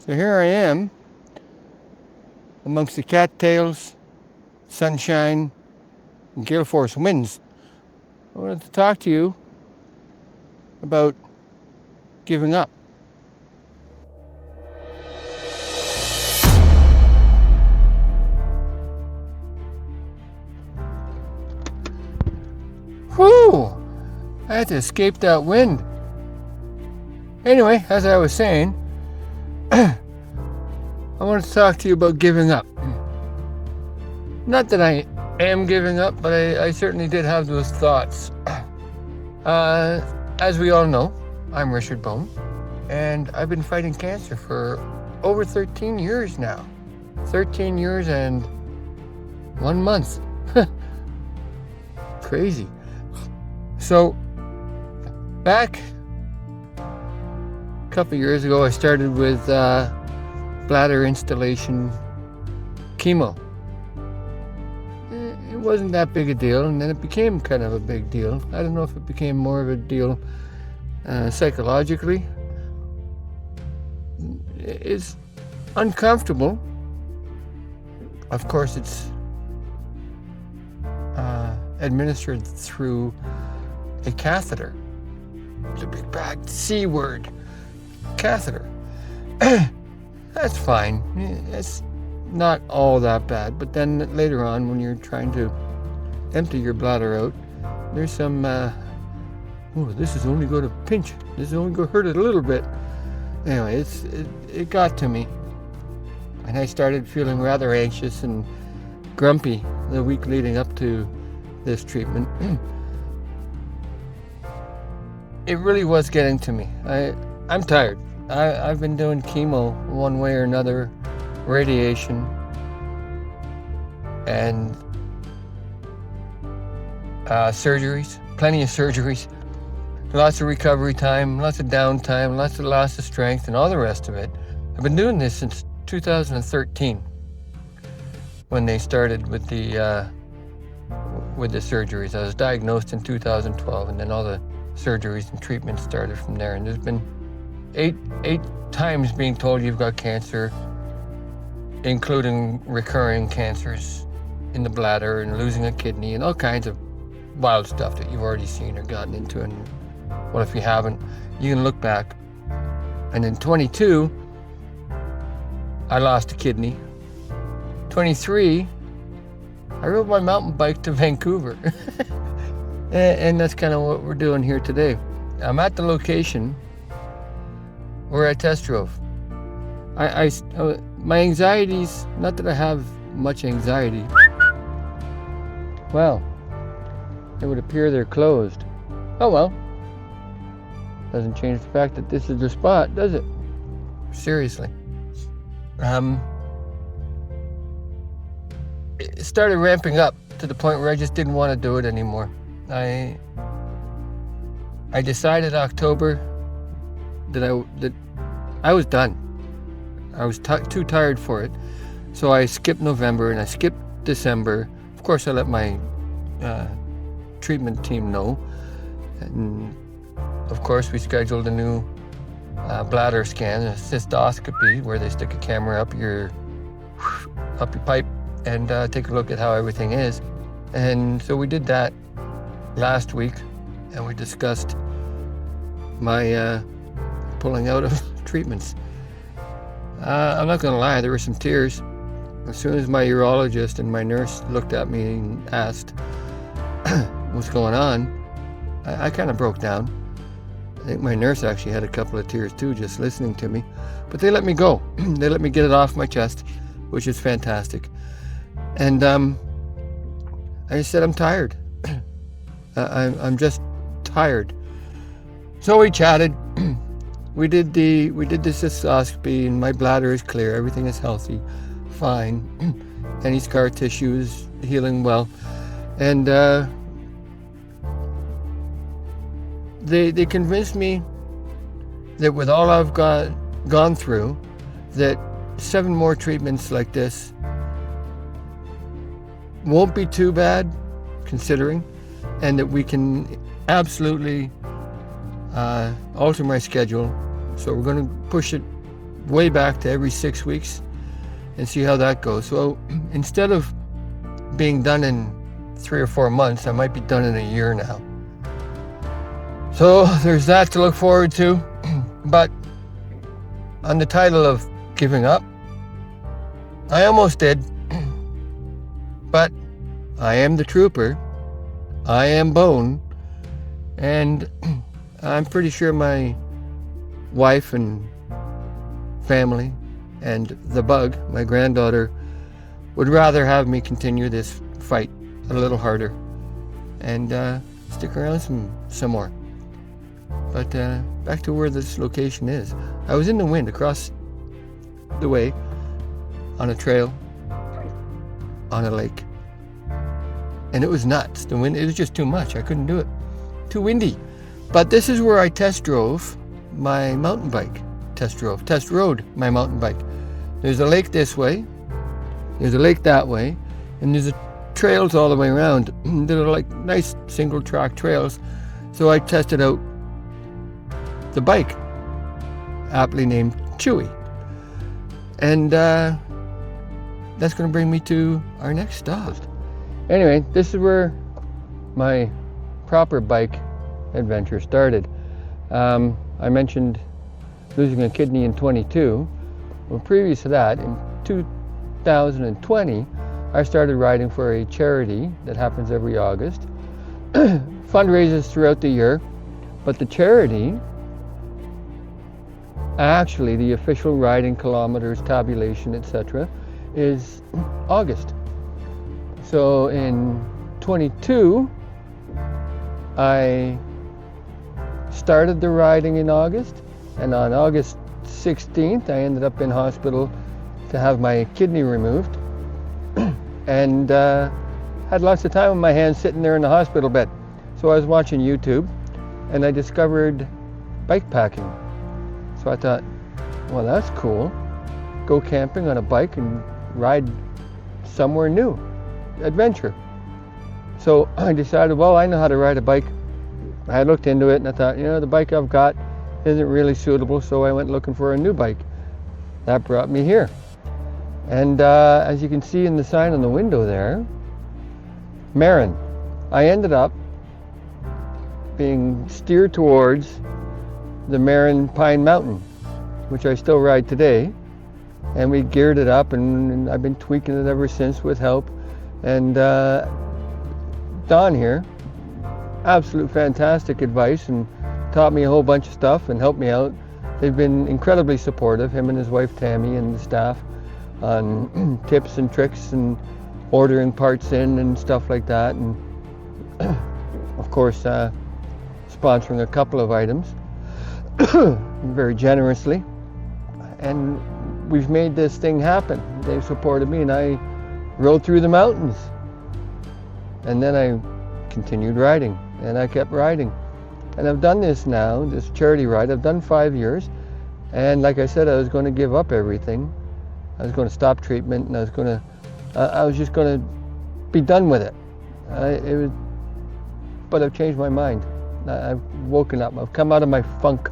So here I am amongst the cattails, sunshine, and gale force winds. I wanted to talk to you about giving up. Whew! I had to escape that wind. Anyway, as I was saying, I wanted to talk to you about giving up. Not that I am giving up, but I certainly did have those thoughts. As we all know, I'm Richard Bone, and I've been fighting cancer for over 13 years now. 13 years and 1 month. Crazy. So, back a couple years ago, I started with bladder installation chemo. It wasn't that big a deal, and then it became kind of a big deal. I don't know if it became more of a deal psychologically. It's uncomfortable. Of course, it's administered through a catheter. It's a big bad C word. Catheter. That's fine. It's not all that bad. But then later on, when you're trying to empty your bladder out, there's some, this is only going to pinch. This is only going to hurt it a little bit. Anyway, it got to me. And I started feeling rather anxious and grumpy the week leading up to this treatment. It really was getting to me. I'm tired. I've been doing chemo one way or another, radiation, and surgeries, plenty of surgeries, lots of recovery time, lots of downtime, lots of loss of strength, and all the rest of it. I've been doing this since 2013, when they started with the surgeries. I was diagnosed in 2012, and then all the surgeries and treatments started from there. And there's been eight times being told you've got cancer, including recurring cancers in the bladder and losing a kidney and all kinds of wild stuff that you've already seen or gotten into. And well, if you haven't, you can look back. And in 22, I lost a kidney. 23, I rode my mountain bike to Vancouver. And that's kind of what we're doing here today. I'm at the location where I test drove. My anxieties, not that I have much anxiety. Well, it would appear they're closed. Oh well. Doesn't change the fact that this is the spot, does it? Seriously. It started ramping up to the point where I just didn't want to do it anymore. I decided October that I was done. I was too tired for it. So I skipped November and I skipped December. Of course, I let my treatment team know. And of course, we scheduled a new bladder scan, a cystoscopy, where they stick a camera up your pipe and take a look at how everything is. And so we did that last week, and we discussed my pulling out of treatments. I'm not gonna lie, there were some tears. As soon as my urologist and my nurse looked at me and asked what's going on, I kind of broke down. I think my nurse actually had a couple of tears too, just listening to me. But they let me go. They let me get it off my chest, which is fantastic. And I just said, I'm tired. I'm just tired. So we chatted. We did the cystoscopy, and my bladder is clear. Everything is healthy, fine. Any scar tissue is healing well. And they convinced me that with all I've gone through, that 7 more treatments like this won't be too bad, considering, and that we can absolutely alter my schedule. So we're going to push it way back to every 6 weeks and see how that goes. So instead of being done in 3 or 4 months, I might be done in a year now. So there's that to look forward to. But on the title of giving up, I almost did. But I am the trooper. IAmBone. And I'm pretty sure my wife and family and the bug, my granddaughter, would rather have me continue this fight a little harder and stick around some more. But back to where this location is. I was in the wind across the way on a trail on a lake, and it was nuts. The wind, it was just too much. I couldn't do it. Too windy. But this is where I test drove my mountain bike. Test rode my mountain bike. There's a lake this way, there's a lake that way, and there's trails all the way around. They're like nice single track trails. So I tested out the bike, aptly named Chewy. And that's going to bring me to our next stop. Anyway, this is where my proper bike adventure started. I mentioned losing a kidney in 22. Well, previous to that, in 2020, I started riding for a charity that happens every August. Fundraisers throughout the year, but the charity, actually the official riding kilometers, tabulation, etc., is August. So in 22, I started the riding in August, and on August 16th, I ended up in hospital to have my kidney removed, and had lots of time on my hands sitting there in the hospital bed. So I was watching YouTube, and I discovered bike packing. So I thought, well, that's cool. Go camping on a bike and ride somewhere new. Adventure. So I decided, well, I know how to ride a bike. I looked into it and I thought, the bike I've got isn't really suitable, so I went looking for a new bike. That brought me here. And as you can see in the sign on the window there, Marin. I ended up being steered towards the Marin Pine Mountain, which I still ride today. And we geared it up, and I've been tweaking it ever since with help. And Don here, absolute fantastic advice, and taught me a whole bunch of stuff and helped me out. They've been incredibly supportive, him and his wife Tammy and the staff, on tips and tricks and ordering parts in and stuff like that. And of course, sponsoring a couple of items very generously. And we've made this thing happen. They've supported me, and I rode through the mountains. And then I continued riding, and I kept riding. And I've done this now, this charity ride, I've done 5 years. And like I said, I was going to give up everything. I was going to stop treatment, and I was just going to be done with it. But I've changed my mind. I've woken up. I've come out of my funk.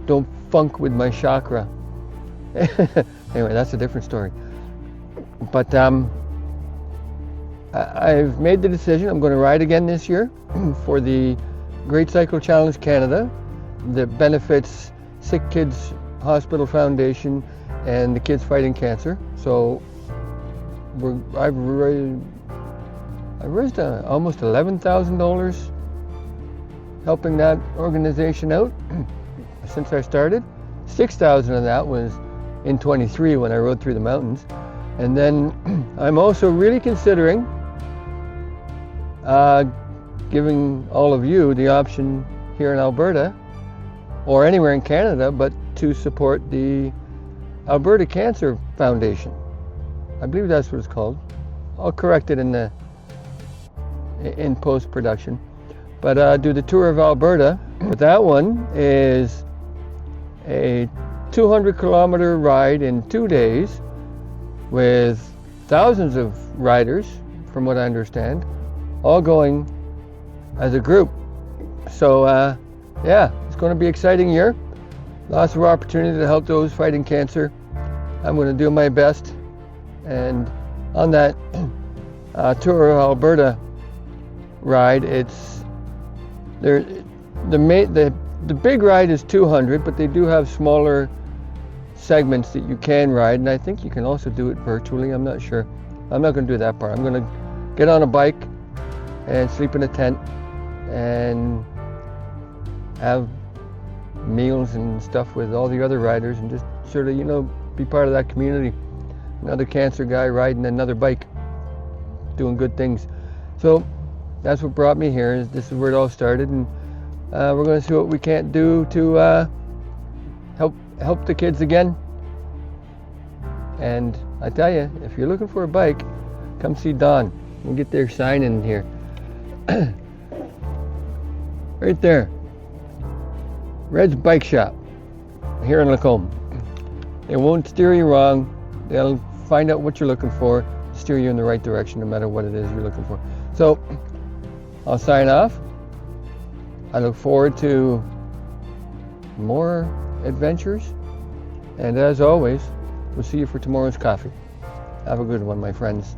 Don't funk with my chakra. Anyway, that's a different story. But I've made the decision. I'm going to ride again this year for the Great Cycle Challenge Canada that benefits Sick Kids Hospital Foundation and the Kids Fighting Cancer. So I've raised almost $11,000 helping that organization out since I started. 6,000 of that was in 23 when I rode through the mountains. And then I'm also really considering giving all of you the option here in Alberta or anywhere in Canada, but to support the Alberta Cancer Foundation. I believe that's what it's called. I'll correct it in post-production. But do the tour of Alberta. But that one is a 200-kilometer ride in 2 days with thousands of riders, from what I understand, all going as a group. So yeah, it's going to be an exciting year. lots of opportunity to help those fighting cancer. I'm going to do my best. And on that Tour of Alberta ride, it's there. The big ride is 200, but they do have smaller segments that you can ride, and I think you can also do it virtually. I'm not sure. I'm not going to do that part. I'm going to get on a bike and sleep in a tent and have meals and stuff with all the other riders and just sort of, be part of that community. Another cancer guy riding another bike, doing good things. So that's what brought me here. This is where it all started, and we're going to see what we can't do to help the kids again. And I tell you, if you're looking for a bike, come see Don. We'll get their sign in here. Right there. Red's Bike Shop here in Lacombe. They won't steer you wrong. They'll find out what you're looking for, steer you in the right direction no matter what it is you're looking for. So I'll sign off. I look forward to more adventures. And as always, we'll see you for tomorrow's coffee. Have a good one, my friends.